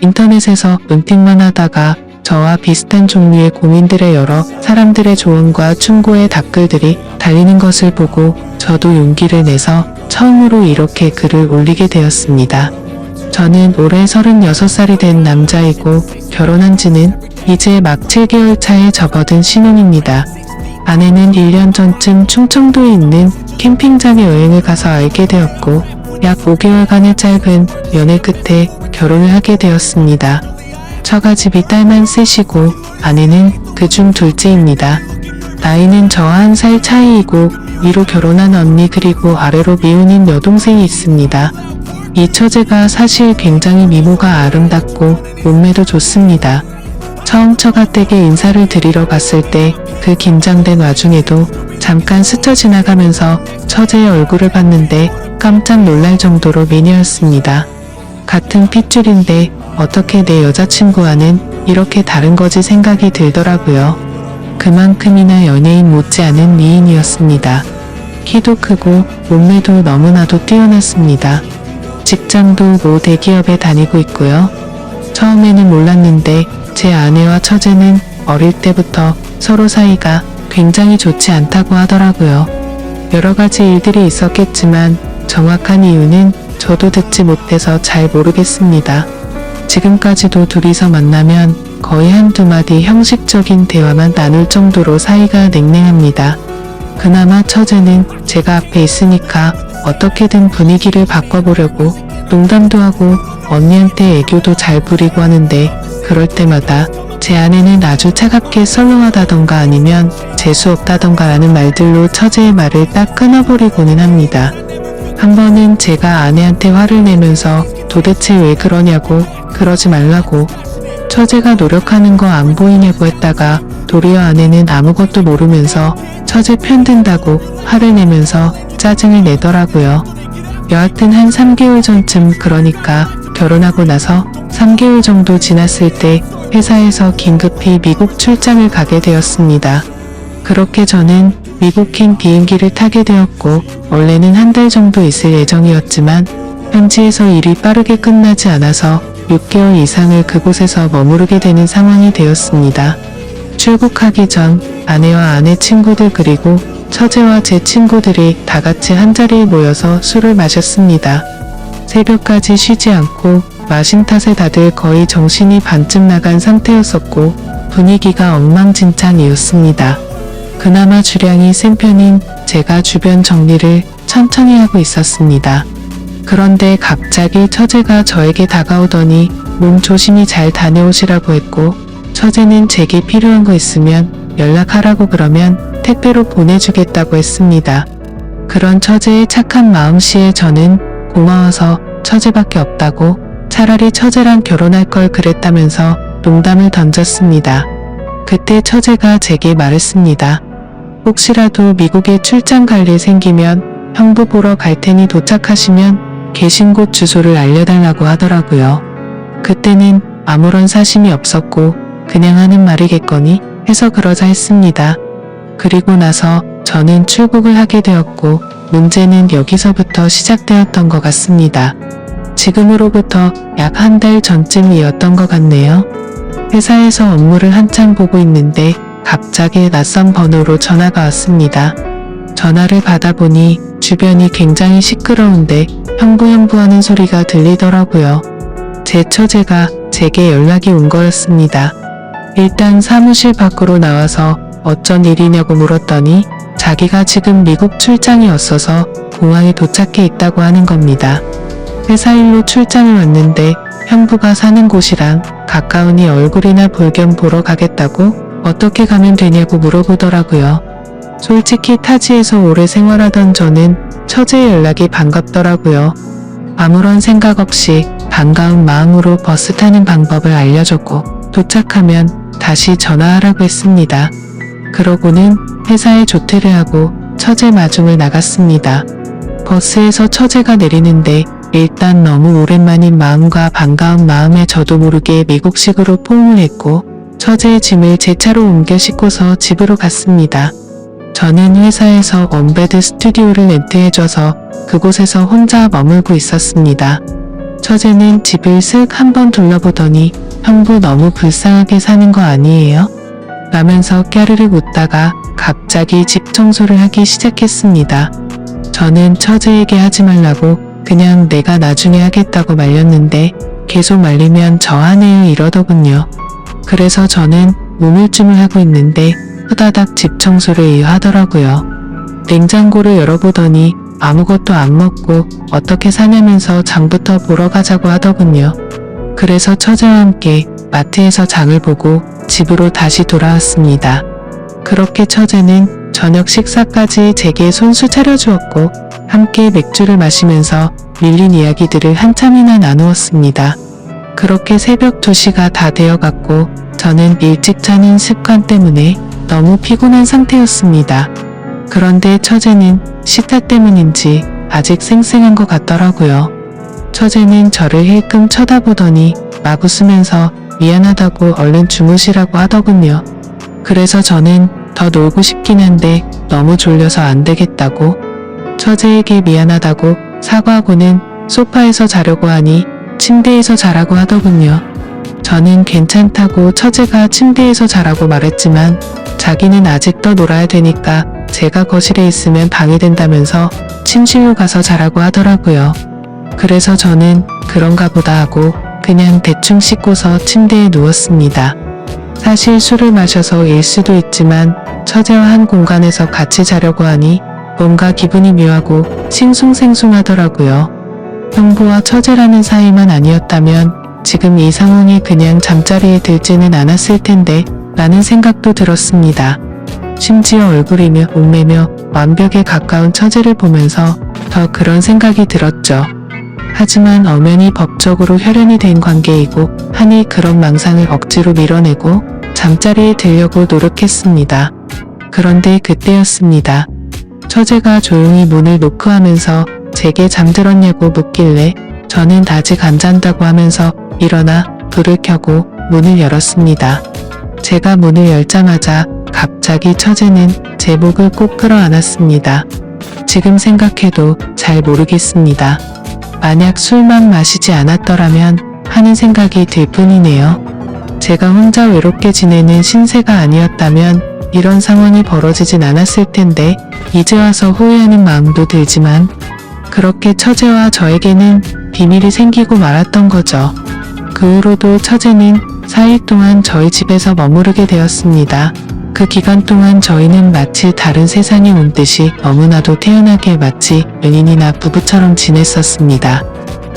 인터넷에서 눈팅만 하다가 저와 비슷한 종류의 고민들의 여러 사람들의 조언과 충고의 댓글들이 달리는 것을 보고 저도 용기를 내서 처음으로 이렇게 글을 올리게 되었습니다. 저는 올해 36살이 된 남자이고 결혼한 지는 이제 막 7개월 차에 접어든 신혼입니다. 아내는 1년 전쯤 충청도에 있는 캠핑장에 여행을 가서 알게 되었고 약 5개월간의 짧은 연애 끝에 결혼을 하게 되었습니다. 처가집이 딸만 셋이고 아내는 그중 둘째입니다. 나이는 저와 1살 차이이고 위로 결혼한 언니 그리고 아래로 미혼인 여동생이 있습니다. 이 처제가 사실 굉장히 미모가 아름답고 몸매도 좋습니다. 처음 처가댁에 인사를 드리러 갔을 때 그 긴장된 와중에도 잠깐 스쳐 지나가면서 처제의 얼굴을 봤는데 깜짝 놀랄 정도로 미녀였습니다. 같은 핏줄인데 어떻게 내 여자친구와는 이렇게 다른 거지 생각이 들더라고요. 그만큼이나 연예인 못지않은 미인이었습니다. 키도 크고 몸매도 너무나도 뛰어났습니다. 직장도 모 대기업에 다니고 있고요. 처음에는 몰랐는데 제 아내와 처제는 어릴 때부터 서로 사이가 굉장히 좋지 않다고 하더라고요. 여러 가지 일들이 있었겠지만 정확한 이유는 저도 듣지 못해서 잘 모르겠습니다. 지금까지도 둘이서 만나면 거의 한두 마디 형식적인 대화만 나눌 정도로 사이가 냉랭합니다. 그나마 처제는 제가 앞에 있으니까 어떻게든 분위기를 바꿔보려고 농담도 하고 언니한테 애교도 잘 부리고 하는데 그럴 때마다 제 아내는 아주 차갑게 썰렁하다던가 아니면 재수없다던가 라는 말들로 처제의 말을 딱 끊어버리고는 합니다. 한 번은 제가 아내한테 화를 내면서 도대체 왜 그러냐고 그러지 말라고 처제가 노력하는 거 안 보이냐고 했다가 도리어 아내는 아무것도 모르면서 처제 편든다고 화를 내면서 짜증을 내더라고요. 여하튼 한 3개월 전쯤 그러니까 결혼하고 나서 3개월 정도 지났을 때 회사에서 긴급히 미국 출장을 가게 되었습니다. 그렇게 저는 미국행 비행기를 타게 되었고 원래는 한 달 정도 있을 예정이었지만 현지에서 일이 빠르게 끝나지 않아서 6개월 이상을 그곳에서 머무르게 되는 상황이 되었습니다. 출국하기 전 아내와 아내 친구들 그리고 처제와 제 친구들이 다 같이 한자리에 모여서 술을 마셨습니다. 새벽까지 쉬지 않고 마신 탓에 다들 거의 정신이 반쯤 나간 상태였었고 분위기가 엉망진창이었습니다. 그나마 주량이 센 편인 제가 주변 정리를 천천히 하고 있었습니다. 그런데 갑자기 처제가 저에게 다가오더니 몸 조심히 잘 다녀오시라고 했고 처제는 제게 필요한 거 있으면 연락하라고 그러면 택배로 보내주겠다고 했습니다. 그런 처제의 착한 마음씨에 저는 고마워서 처제밖에 없다고 차라리 처제랑 결혼할 걸 그랬다면서 농담을 던졌습니다. 그때 처제가 제게 말했습니다. 혹시라도 미국에 출장 갈 일 생기면 형부 보러 갈 테니 도착하시면 계신 곳 주소를 알려달라고 하더라고요. 그때는 아무런 사심이 없었고 그냥 하는 말이겠거니 해서 그러자 했습니다. 그리고 나서 저는 출국을 하게 되었고 문제는 여기서부터 시작되었던 것 같습니다. 지금으로부터 약 한 달 전쯤이었던 것 같네요. 회사에서 업무를 한참 보고 있는데 갑자기 낯선 번호로 전화가 왔습니다. 전화를 받아보니 주변이 굉장히 시끄러운데 형부하는 소리가 들리더라고요. 제 처제가 제게 연락이 온 거였습니다. 일단 사무실 밖으로 나와서 어쩐 일이냐고 물었더니 자기가 지금 미국 출장이 없어서 공항에 도착해 있다고 하는 겁니다. 회사 일로 출장을 왔는데 형부가 사는 곳이랑 가까우니 얼굴이나 볼 겸 보러 가겠다고 어떻게 가면 되냐고 물어보더라고요. 솔직히 타지에서 오래 생활하던 저는 처제의 연락이 반갑더라고요. 아무런 생각 없이 반가운 마음으로 버스 타는 방법을 알려줬고 도착하면 다시 전화하라고 했습니다. 그러고는 회사에 조퇴를 하고 처제 마중을 나갔습니다. 버스에서 처제가 내리는데 일단 너무 오랜만인 마음과 반가운 마음에 저도 모르게 미국식으로 포옹을 했고 처제의 짐을 제 차로 옮겨 싣고서 집으로 갔습니다. 저는 회사에서 원베드 스튜디오를 렌트해줘서 그곳에서 혼자 머물고 있었습니다. 처제는 집을 쓱 한번 둘러보더니 형부 너무 불쌍하게 사는 거 아니에요? 라면서 까르륵 웃다가 갑자기 집 청소를 하기 시작했습니다. 저는 처제에게 하지 말라고 그냥 내가 나중에 하겠다고 말렸는데 계속 말리면 저 하네요 이러더군요. 그래서 저는 우물쭈물하고 있는데 후다닥 집 청소를 하더라고요. 냉장고를 열어보더니 아무것도 안 먹고 어떻게 사냐면서 장부터 보러 가자고 하더군요. 그래서 처제와 함께 마트에서 장을 보고 집으로 다시 돌아왔습니다. 그렇게 처제는 저녁 식사까지 제게 손수 차려주었고 함께 맥주를 마시면서 밀린 이야기들을 한참이나 나누었습니다. 그렇게 새벽 2시가 다 되어갔고 저는 일찍 자는 습관 때문에 너무 피곤한 상태였습니다. 그런데 처제는 시타 때문인지 아직 쌩쌩한 것 같더라고요. 처제는 저를 힐끔 쳐다보더니 막 웃으면서 미안하다고 얼른 주무시라고 하더군요. 그래서 저는 더 놀고 싶긴 한데 너무 졸려서 안 되겠다고 처제에게 미안하다고 사과하고는 소파에서 자려고 하니 침대에서 자라고 하더군요. 저는 괜찮다고 처제가 침대에서 자라고 말했지만 자기는 아직 더 놀아야 되니까 제가 거실에 있으면 방해된다면서 침실로 가서 자라고 하더라고요. 그래서 저는 그런가 보다 하고 그냥 대충 씻고서 침대에 누웠습니다. 사실 술을 마셔서 일 수도 있지만 처제와 한 공간에서 같이 자려고 하니 뭔가 기분이 묘하고 싱숭생숭하더라고요. 형부와 처제라는 사이만 아니었다면 지금 이 상황이 그냥 잠자리에 들지는 않았을 텐데 라는 생각도 들었습니다. 심지어 얼굴이며 몸매며 완벽에 가까운 처제를 보면서 더 그런 생각이 들었죠. 하지만 엄연히 법적으로 혈연이 된 관계이고 하니 그런 망상을 억지로 밀어내고 잠자리에 들려고 노력했습니다. 그런데 그때였습니다. 처제가 조용히 문을 노크하면서 제게 잠들었냐고 묻길래 저는 아직 안 잔다고 하면서 일어나 불을 켜고 문을 열었습니다. 제가 문을 열자마자 갑자기 처제는 제 목을 꼭 끌어안았습니다. 지금 생각해도 잘 모르겠습니다. 만약 술만 마시지 않았더라면 하는 생각이 들 뿐이네요. 제가 혼자 외롭게 지내는 신세가 아니었다면 이런 상황이 벌어지진 않았을 텐데 이제 와서 후회하는 마음도 들지만 그렇게 처제와 저에게는 비밀이 생기고 말았던 거죠. 그 후로도 처제는 4일 동안 저희 집에서 머무르게 되었습니다. 그 기간 동안 저희는 마치 다른 세상에 온 듯이 너무나도 태연하게 마치 연인이나 부부처럼 지냈었습니다.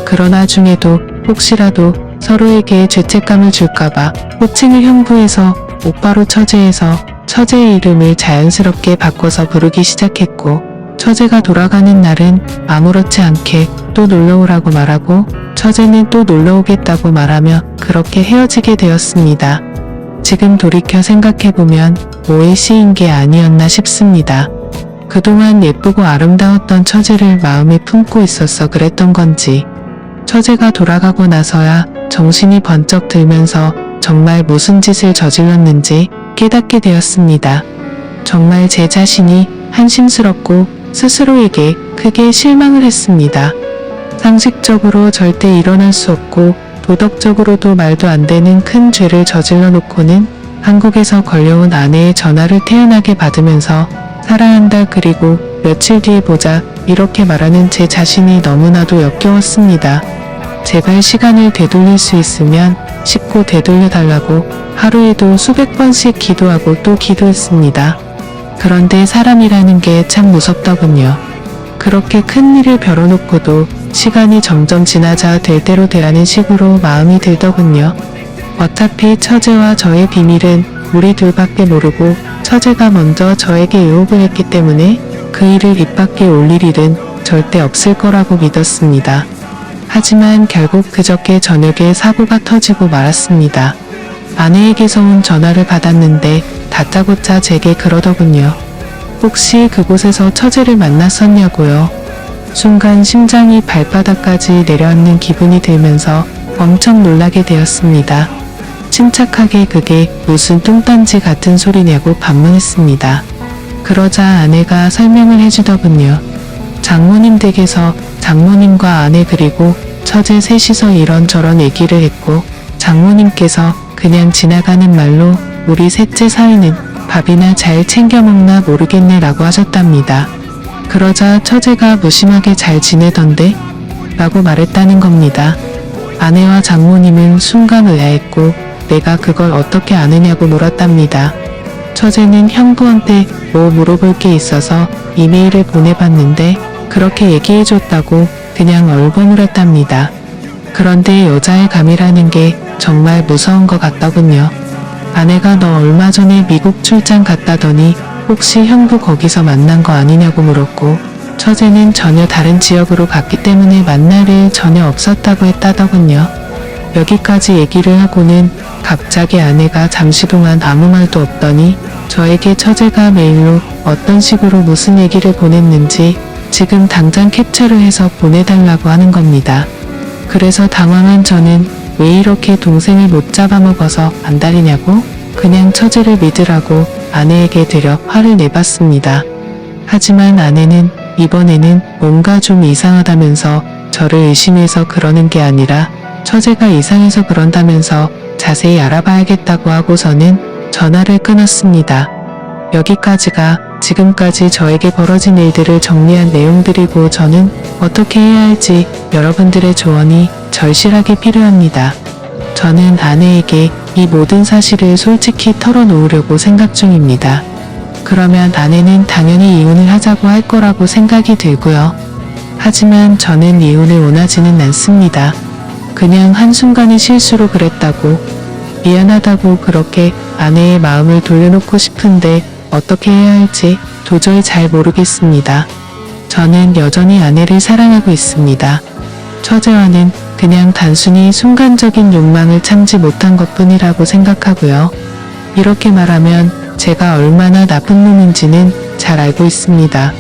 그러나 중에도 혹시라도 서로에게 죄책감을 줄까봐 호칭을 형부에서 오빠로 처제에서 처제의 이름을 자연스럽게 바꿔서 부르기 시작했고 처제가 돌아가는 날은 아무렇지 않게 또 놀러오라고 말하고 처제는 또 놀러오겠다고 말하며 그렇게 헤어지게 되었습니다. 지금 돌이켜 생각해보면 오해 시인 게 아니었나 싶습니다. 그동안 예쁘고 아름다웠던 처제를 마음에 품고 있어서 그랬던 건지 처제가 돌아가고 나서야 정신이 번쩍 들면서 정말 무슨 짓을 저질렀는지 깨닫게 되었습니다. 정말 제 자신이 한심스럽고 스스로에게 크게 실망을 했습니다. 상식적으로 절대 일어날 수 없고 도덕적으로도 말도 안 되는 큰 죄를 저질러 놓고는 한국에서 걸려온 아내의 전화를 태연하게 받으면서 사랑한다 그리고 며칠 뒤에 보자 이렇게 말하는 제 자신이 너무나도 역겨웠습니다. 제발 시간을 되돌릴 수 있으면 씻고 되돌려달라고 하루에도 수백 번씩 기도하고 또 기도했습니다. 그런데 사람이라는 게 참 무섭더군요. 그렇게 큰 일을 벼뤄놓고도 시간이 점점 지나자 될 대로 되라는 식으로 마음이 들더군요. 어차피 처제와 저의 비밀은 우리 둘밖에 모르고 처제가 먼저 저에게 유혹을 했기 때문에 그 일을 입 밖에 올릴 일은 절대 없을 거라고 믿었습니다. 하지만 결국 그저께 저녁에 사고가 터지고 말았습니다. 아내에게서 온 전화를 받았는데 다짜고짜 제게 그러더군요. 혹시 그곳에서 처제를 만났었냐고요. 순간 심장이 발바닥까지 내려앉는 기분이 들면서 엄청 놀라게 되었습니다. 침착하게 그게 무슨 뚱딴지 같은 소리냐고 반문했습니다. 그러자 아내가 설명을 해주더군요. 장모님 댁에서 장모님과 아내 그리고 처제 셋이서 이런저런 얘기를 했고 장모님께서 그냥 지나가는 말로 우리 셋째 사위는 밥이나 잘 챙겨 먹나 모르겠네 라고 하셨답니다. 그러자 처제가 무심하게 잘 지내던데? 라고 말했다는 겁니다. 아내와 장모님은 순간 의아했고 내가 그걸 어떻게 아느냐고 물었답니다. 처제는 형부한테 뭐 물어볼 게 있어서 이메일을 보내봤는데 그렇게 얘기해줬다고 그냥 얼버무렸답니다. 그런데 여자의 감이라는 게 정말 무서운 것 같더군요. 아내가 너 얼마 전에 미국 출장 갔다더니 혹시 형부 거기서 만난 거 아니냐고 물었고 처제는 전혀 다른 지역으로 갔기 때문에 만날 일 전혀 없었다고 했다더군요. 여기까지 얘기를 하고는 갑자기 아내가 잠시 동안 아무 말도 없더니 저에게 처제가 메일로 어떤 식으로 무슨 얘기를 보냈는지 지금 당장 캡처를 해서 보내달라고 하는 겁니다. 그래서 당황한 저는 왜 이렇게 동생을 못 잡아먹어서 안달이냐고 그냥 처제를 믿으라고 아내에게 되려 화를 내봤습니다. 하지만 아내는 이번에는 뭔가 좀 이상하다면서 저를 의심해서 그러는 게 아니라 처제가 이상해서 그런다면서 자세히 알아봐야겠다고 하고서는 전화를 끊었습니다. 여기까지가 지금까지 저에게 벌어진 일들을 정리한 내용들이고 저는 어떻게 해야 할지 여러분들의 조언이 절실하게 필요합니다. 저는 아내에게 이 모든 사실을 솔직히 털어놓으려고 생각 중입니다. 그러면 아내는 당연히 이혼을 하자고 할 거라고 생각이 들고요. 하지만 저는 이혼을 원하지는 않습니다. 그냥 한순간의 실수로 그랬다고 미안하다고 그렇게 아내의 마음을 돌려놓고 싶은데 어떻게 해야 할지 도저히 잘 모르겠습니다. 저는 여전히 아내를 사랑하고 있습니다. 처제와는 그냥 단순히 순간적인 욕망을 참지 못한 것뿐이라고 생각하고요. 이렇게 말하면 제가 얼마나 나쁜 놈인지는 잘 알고 있습니다.